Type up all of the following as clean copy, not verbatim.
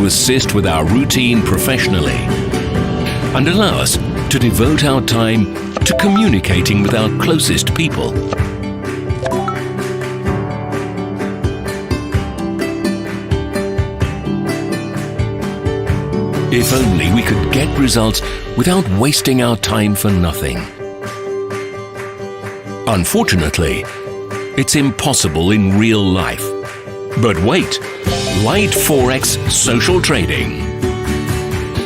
to assist with our routine professionally and allow us to devote our time to communicating with our closest people. If only we could get results without wasting our time for nothing. Unfortunately, it's impossible in real life. But wait, Liteforex social trading.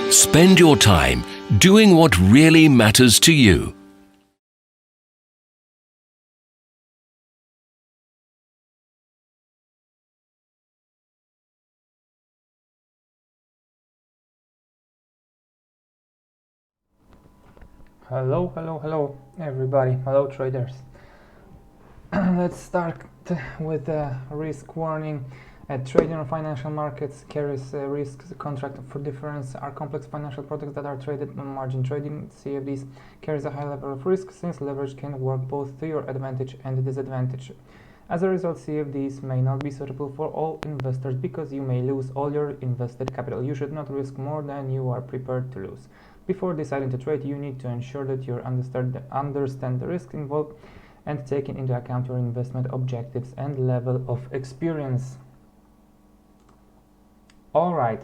Spend your time doing what really matters to you. Hello everybody, hello traders. Let's start with a risk warning. Trading on financial markets carries risks. Contract for difference are complex financial products that are traded on margin trading. CFDs carries a high level of risk since leverage can work both to your advantage and disadvantage. As a result, CFDs may not be suitable for all investors because you may lose all your invested capital. You should not risk more than you are prepared to lose. Before deciding to trade, you need to ensure that you understand the risks involved and taking into account your investment objectives and level of experience. All right,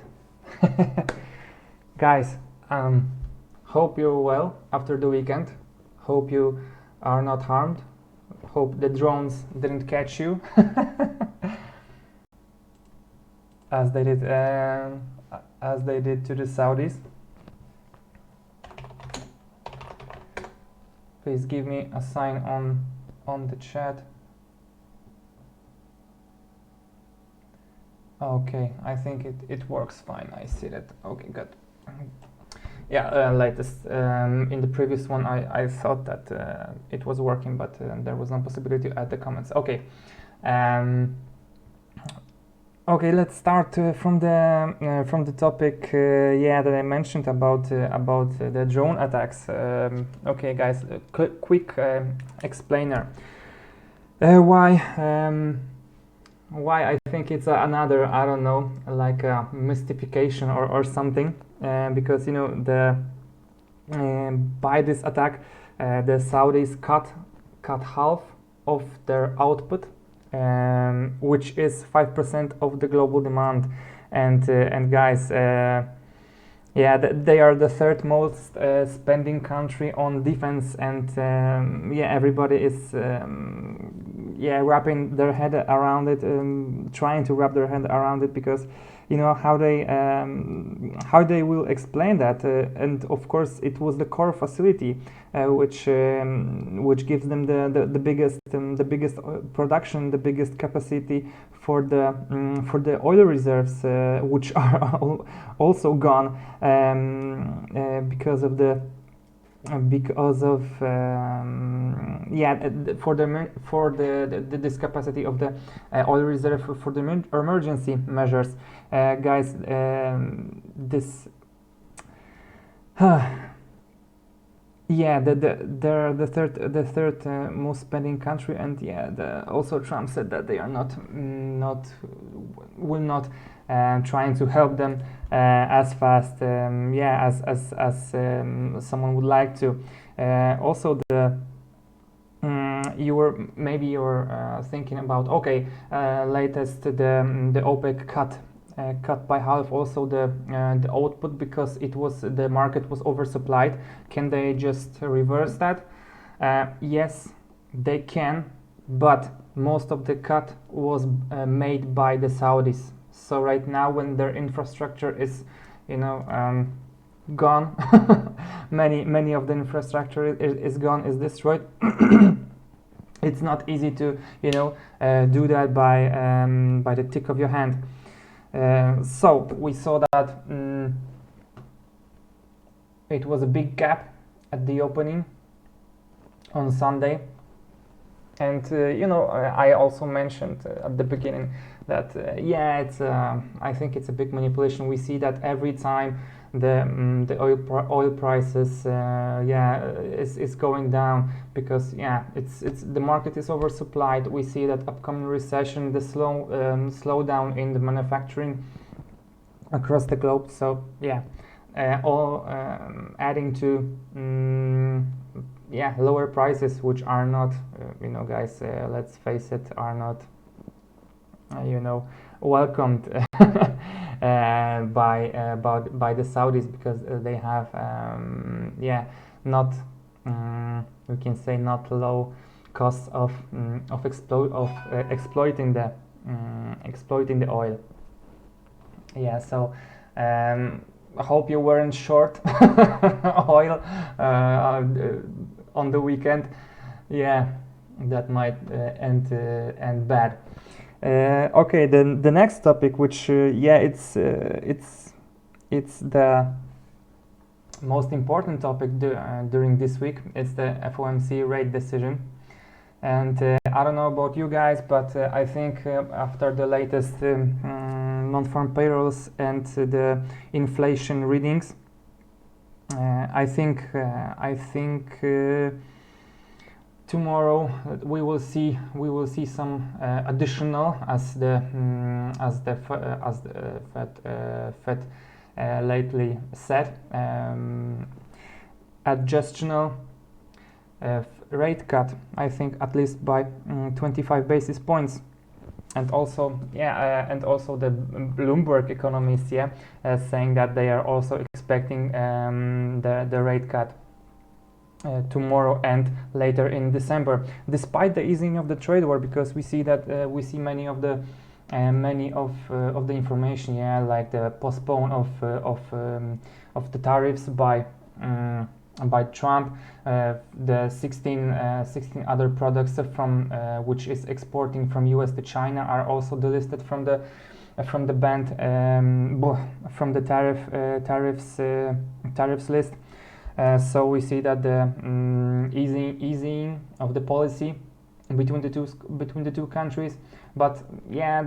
guys, hope you're well after the weekend. Hope you are not harmed. Hope the drones didn't catch you as they did to the Saudis. Please give me a sign on the chat. Okay, I think it works fine. I see that. Okay, good. Yeah, latest in the previous one I thought that it was working, but there was no possibility to add the comments. Okay, okay, let's start from the topic yeah, that I mentioned about the drone attacks. Okay, guys, quick explainer. Why I think it's another, I don't know, like a mystification or something, because you know by this attack the Saudis cut half of their output, which is 5% of the global demand, and guys, yeah, they are the third most spending country on defense, and yeah, everybody is yeah, wrapping their head around it, trying to wrap their head around it, because you know how they will explain that, and of course it was the core facility which gives them the biggest production, the biggest capacity for the oil reserves, which are also gone because of yeah, for this capacity of the oil reserve for the emergency measures, guys. This yeah, they're the third most spending country, and yeah, also Trump said that they are will not trying to help them as fast, yeah, as someone would like to. Also, you're thinking about, okay, latest the OPEC cut by half also the output because the market was oversupplied. Can they just reverse that? Yes, they can, but most of the cut was made by the Saudis. So right now, when their infrastructure is, you know, gone, many of the infrastructure is gone, is destroyed. It's not easy to, you know, do that by the tick of your hand. So we saw that it was a big gap at the opening on Sunday, and you know, I also mentioned at the beginning that yeah, it's I think it's a big manipulation. We see that every time the oil prices yeah, is going down, because yeah, it's the market is oversupplied. We see that upcoming recession, the slowdown in the manufacturing across the globe. So yeah, all adding to yeah, lower prices, which are not, you know, guys, let's face it, are not you know, welcomed by the Saudis, because they have yeah, not we can say not low costs of exploiting the oil. Yeah, so I hope you weren't short oil on the weekend. Yeah, that might end bad. Okay, then the next topic, which yeah, it's the most important topic during this week. It's the FOMC rate decision. And I don't know about you guys, but I think after the latest non-farm payrolls and the inflation readings, I think tomorrow we will see some additional, as the Fed lately said, adjustable rate cut. I think at least by 25 basis points, and also yeah, and also the Bloomberg economists, yeah, saying that they are also expecting the rate cut tomorrow and later in December, despite the easing of the trade war, because we see that we see many of the information, yeah, like the postpone of the tariffs by Trump, the 16 other products from which is exporting from US to China are also delisted from the banned from the tariffs list. So we see that the easing of the policy between the two countries, but yeah,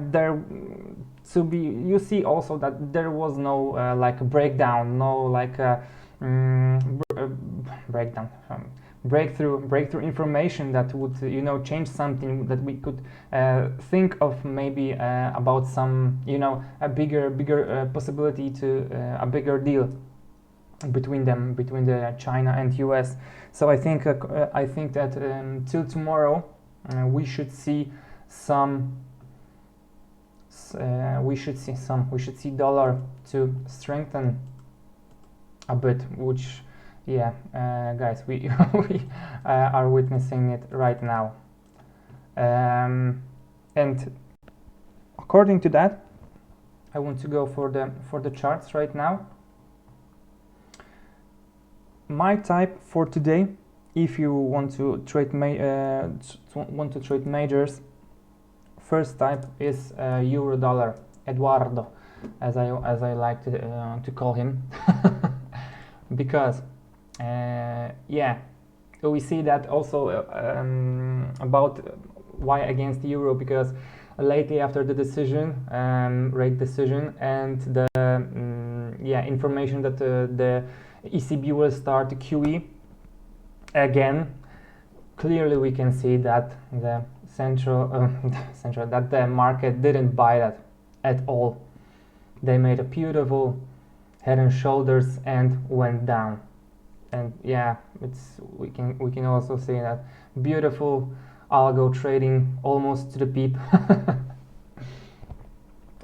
you see also that there was no like breakdown, no like breakdown, breakthrough information that would, you know, change something, that we could think of maybe about some, you know, a bigger possibility to a bigger deal between the China and US. So I think that till tomorrow we should see dollar to strengthen a bit, which yeah, guys, we are witnessing it right now, and according to that, I want to go for the charts right now. My type for today, if you want to trade majors, first type is euro dollar, Eduardo, as I like to call him, because yeah, we see that also about why against the euro, because lately after the decision, rate decision, and the yeah, information that the ECB will start QE again, clearly we can see that the that the market didn't buy that at all. They made a beautiful head and shoulders and went down, and yeah, we can also see that beautiful algo trading almost to the peep.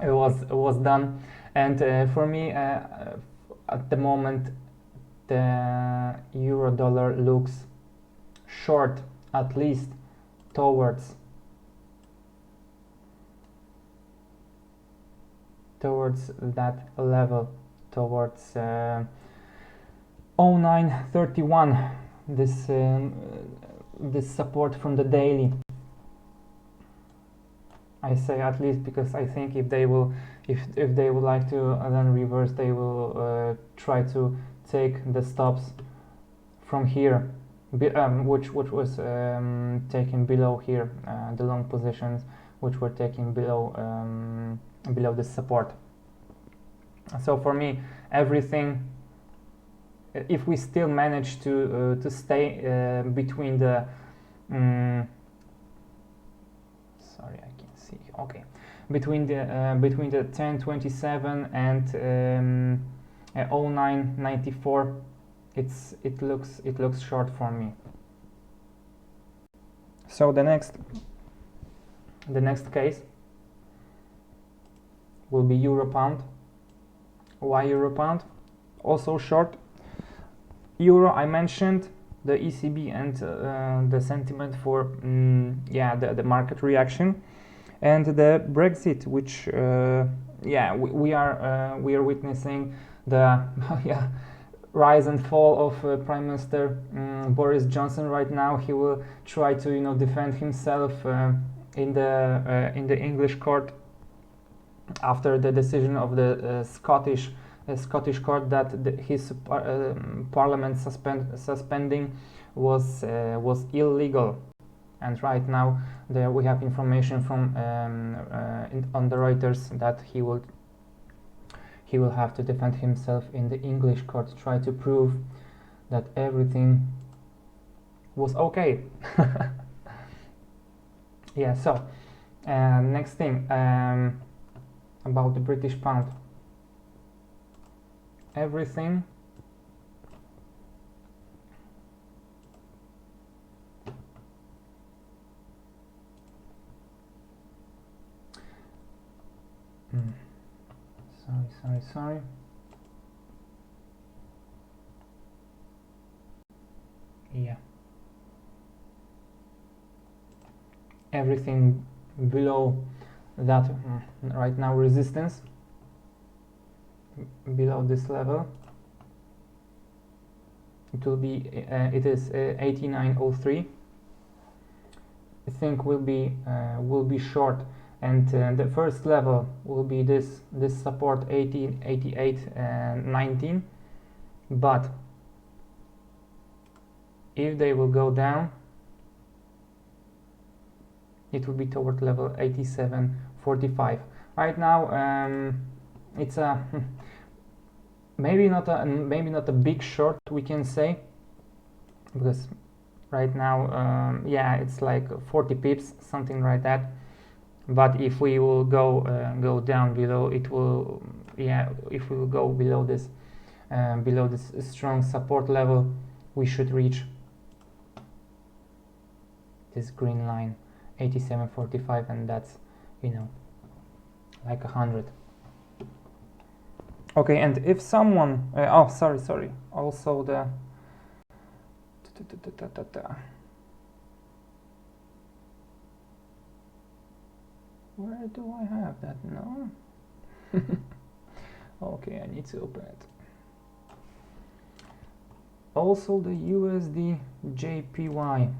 it was done, and for me at the moment the euro dollar looks short, at least towards that level, towards 0931, this support from the daily. I say at least because I think if they would like to then reverse, they will try to take the stops from here, which was taken below here, the long positions which were taken below this support. So for me, everything, if we still manage to stay between the sorry, I can see, okay, between the 1027 and 0994. It looks short for me. So the next case will be euro pound. Why euro pound? Also short. Euro, I mentioned the ECB and the sentiment for the market reaction, and the Brexit, which we are witnessing the rise and fall of Prime Minister Boris Johnson right now. He will try to defend himself in the English court after the decision of the Scottish court that his parliament suspending was illegal. And right now we have information from on the Reuters that he will have to defend himself in the English court, try to prove that everything was okay. Yeah, so next thing about the British pound. Everything sorry. Yeah. Everything below that right now resistance, below this level, it will be it is 89.03. I think will be short, and the first level will be this support 1888.19. But if they will go down, it will be toward level 87.45. Right now it's a maybe not a big short, we can say, because right now it's like 40 pips, something like that. But if we will go down below, it will if we will go below this strong support level, we should reach this green line 87.45, and that's like 100. Okay, and if someone sorry, also the where do I have that? No. Okay, I need to open it. Also the USD JPY.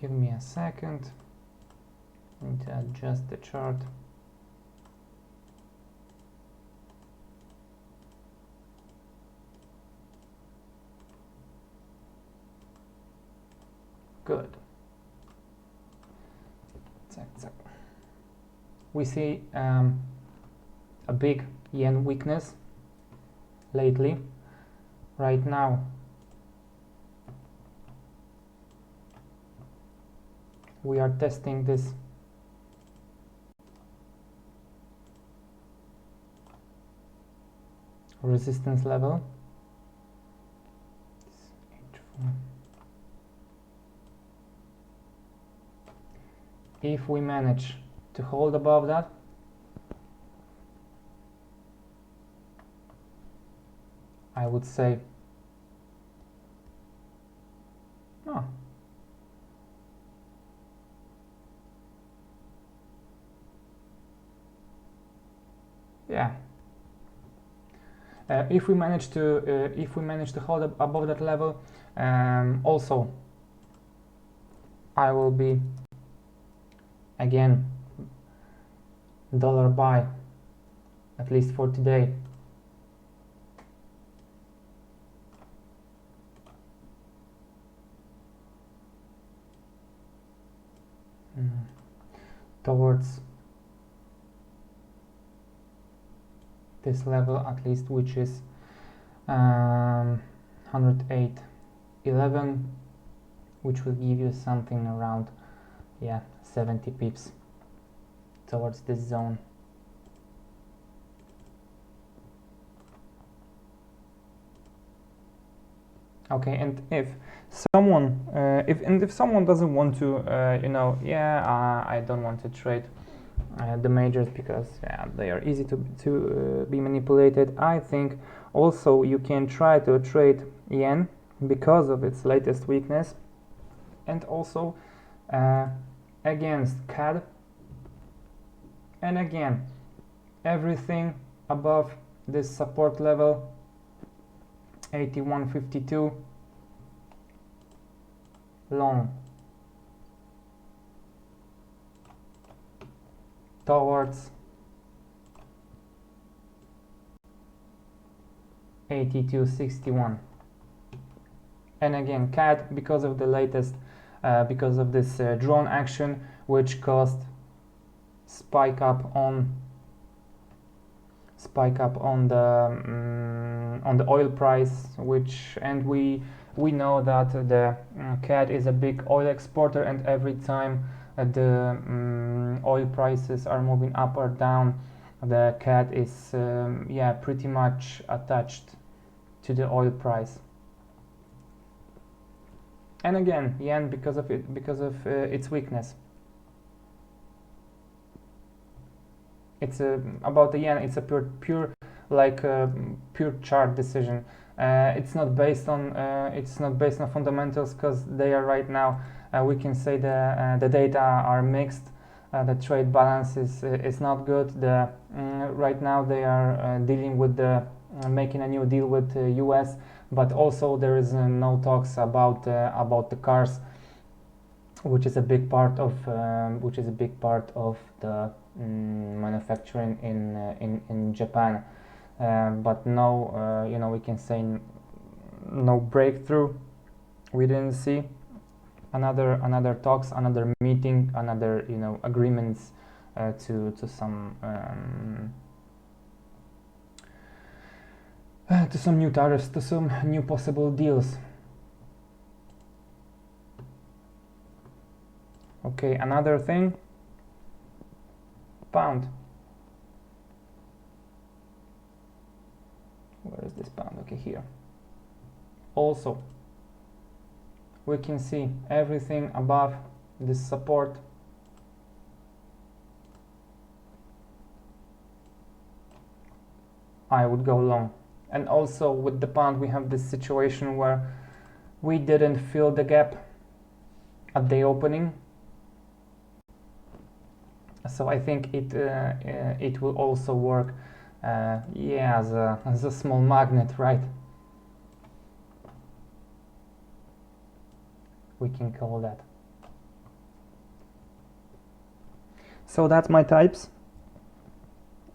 Give me a second. I need to adjust the chart. Good. We see a big yen weakness lately. Right now we are testing this resistance level. If we manage to hold above that, I would say if we manage to hold up above that level, also I will be again dollar buy, at least for today. Towards this level at least, which is 108.11, which will give you something around yeah, 70 pips towards this zone. Okay, and if someone if someone doesn't want to I don't want to trade the majors because they are easy to be manipulated, I think also you can try to trade yen because of its latest weakness, and also against CAD, and again everything above this support level 81.52 long towards 82.61, and again CAD because of the latest because of this drone action which caused spike up on the oil price, which, and we know that the CAD is a big oil exporter, and every time the oil prices are moving up or down, the CAD is pretty much attached to the oil price. And again yen because of its weakness. It's about the yen. It's a pure chart decision. It's not based on fundamentals, because they are right now. We can say the data are mixed. The trade balance is not good. Right now they are dealing with making a new deal with the US, but also there is no talks about the cars, which is a big part of the manufacturing in Japan, but no, we can say no breakthrough. We didn't see another talks, another meeting, another agreements to some new tariffs, to some new possible deals. Okay, another thing, pound. Where is this pound? Okay, here. Also, we can see everything above this support. I would go long. And also with the pound we have this situation where we didn't fill the gap at the opening. So I think it will also work as a small magnet, right? We can call that. So that's my types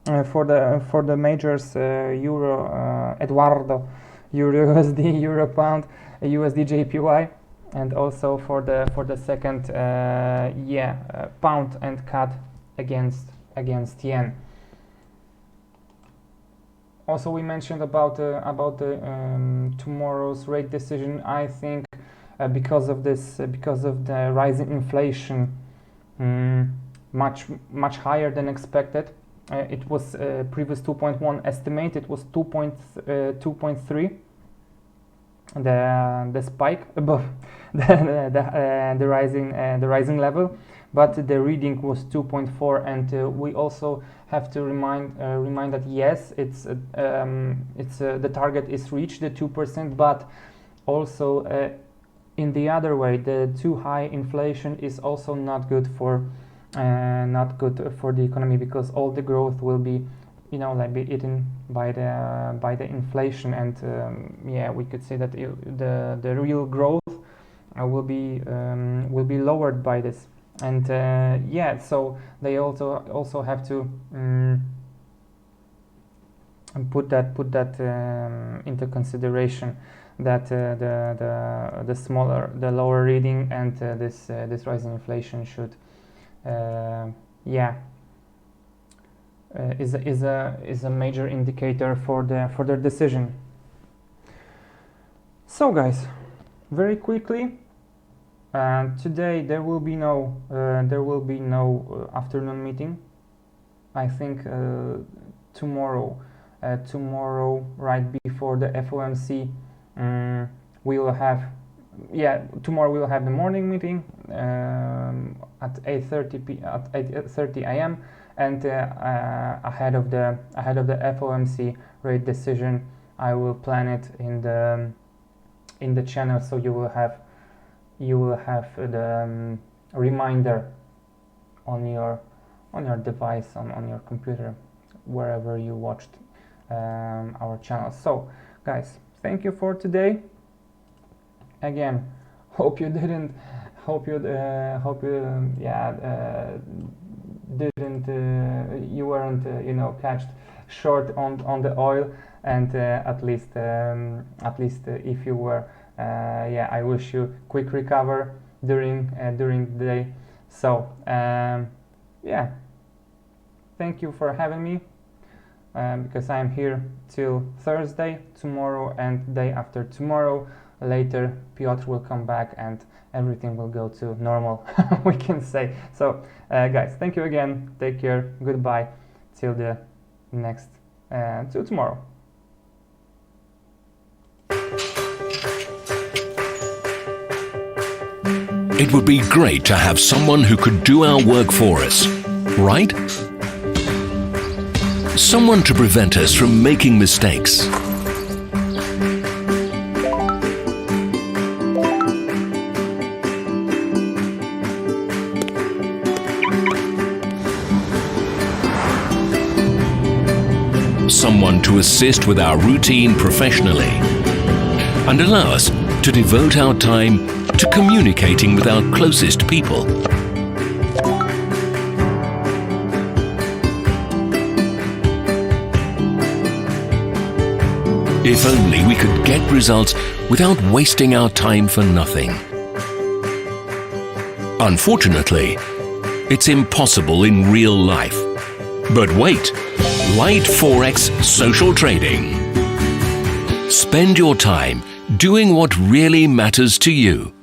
for the majors: Euro, Eduardo, EURUSD, Euro Pound, USD JPY, and also for the second pound and CAD against yen. Also, we mentioned about the tomorrow's rate decision. I think because of the rising inflation, much higher than expected. It was previous 2.1 estimate. It was 2.3. The spike above the rising level, but the reading was 2.4, and we also have to remind that yes, it's the target is reached, the 2%, but also in the other way, the too high inflation is also not good for the economy, because all the growth will be be eaten by the inflation, and we could say that the real growth will be lowered by this, and so they also have to put that into consideration, that the lower reading and this rising inflation should is a major indicator for their decision. So guys, very quickly, Today there will be no afternoon meeting. I think tomorrow right before the FOMC we will have tomorrow we will have the morning meeting at 8:30 a.m. and ahead of the FOMC rate decision I will plan it in the channel, so you will have the reminder on your device, on your computer, wherever you watched our channel. So guys, thank you for today. Again, you weren't catched short on the oil, and at least if you were, I wish you quick recover during the day. So thank you for having me, because I'm here till Thursday, tomorrow and day after tomorrow. Later Piotr will come back and everything will go to normal, we can say. So guys, thank you again, take care, goodbye, till the next till tomorrow. It would be great to have someone who could do our work for us, right? Someone to prevent us from making mistakes. Someone to assist with our routine professionally and allow us to devote our time to communicating with our closest people. If only we could get results without wasting our time for nothing. Unfortunately, it's impossible in real life. But wait, Liteforex social trading. Spend your time doing what really matters to you.